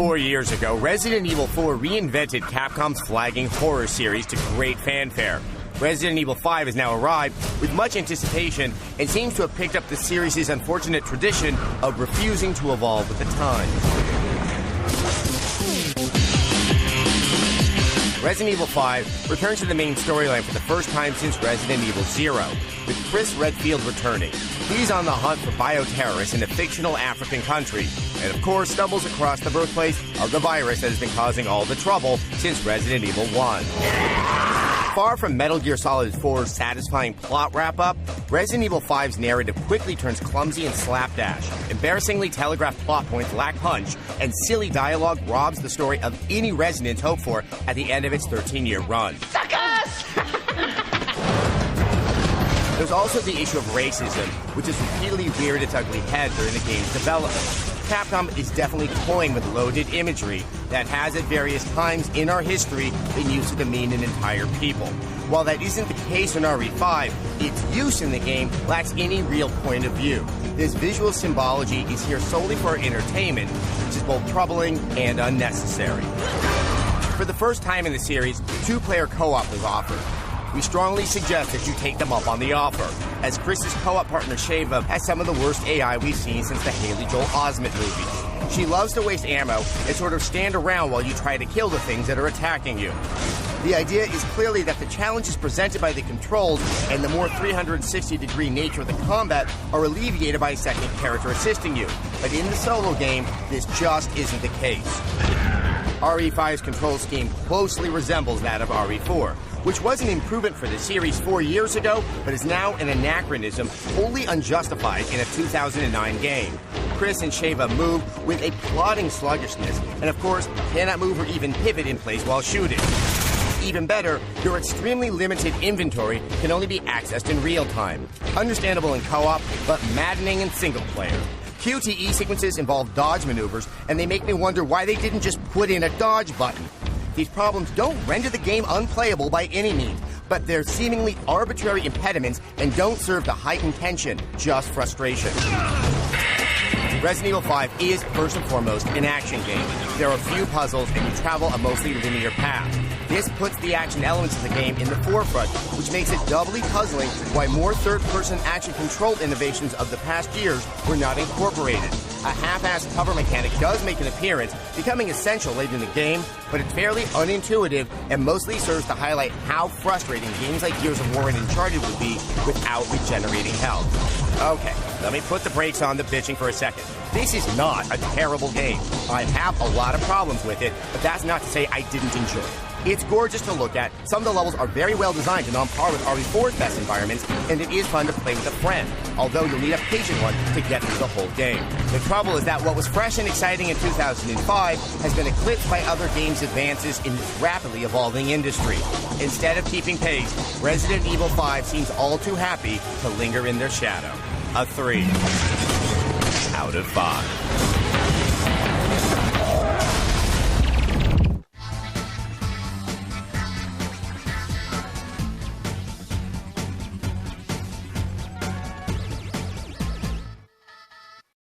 4 years ago, Resident Evil 4 reinvented Capcom's flagging horror series to great fanfare. Resident Evil 5 has now arrived with much anticipation and seems to have picked up the series' unfortunate tradition of refusing to evolve with the times. Resident Evil 5 returns to the main storyline for the first time since Resident Evil 0, with Chris Redfield returning. He's on the hunt for bioterrorists in a fictional African country, and of course stumbles across the birthplace of the virus that has been causing all the trouble since Resident Evil 1. Far from Metal Gear Solid 4's satisfying plot wrap-up, Resident Evil 5's narrative quickly turns clumsy and slapdash. Embarrassingly telegraphed plot points lack punch, and silly dialogue robs the story of any resonance hoped for at the end of its 13-year run. Suckers! There's also the issue of racism, which has repeatedly reared its ugly head during the game's development. Capcom is definitely toying with loaded imagery that has at various times in our history been used to demean an entire people. While that isn't the case in RE5, its use in the game lacks any real point of view. This visual symbology is here solely for our entertainment, which is both troubling and unnecessary. For the first time in the series, 2-player co-op is offered. We strongly suggest that you take them up on the offer, as Chris's co-op partner Sheva has some of the worst AI we've seen since the Haley Joel Osment movies. She loves to waste ammo and sort of stand around while you try to kill the things that are attacking you. The idea is clearly that the challenges presented by the controls and the more 360-degree nature of the combat are alleviated by a second character assisting you. But in the solo game, this just isn't the case. RE5's control scheme closely resembles that of RE4, which was an improvement for the series 4 years ago, but is now an anachronism wholly unjustified in a 2009 game. Chris and Sheva move with a plodding sluggishness, and of course, cannot move or even pivot in place while shooting. Even better, your extremely limited inventory can only be accessed in real time. Understandable in co-op, but maddening in single player. QTE sequences involve dodge maneuvers, and they make me wonder why they didn't just put in a dodge button. These problems don't render the game unplayable by any means, but they're seemingly arbitrary impediments and don't serve to heighten tension, just frustration. Resident Evil 5 is, first and foremost, an action game. There are few puzzles, and you travel a mostly linear path. This puts the action elements of the game in the forefront, which makes it doubly puzzling why more third-person action-controlled innovations of the past years were not incorporated. A half-assed cover mechanic does make an appearance, becoming essential late in the game, but it's fairly unintuitive and mostly serves to highlight how frustrating games like Gears of War and Uncharted would be without regenerating health. Okay, let me put the brakes on the bitching for a second. This is not a terrible game. I have a lot of problems with it, but that's not to say I didn't enjoy it. It's gorgeous to look at, some of the levels are very well designed and on par with RE4's best environments, and it is fun to play with a friend, although you'll need a patient one to get through the whole game. The trouble is that what was fresh and exciting in 2005 has been eclipsed by other games' advances in this rapidly evolving industry. Instead of keeping pace, Resident Evil 5 seems all too happy to linger in their shadow. A 3 out of 5.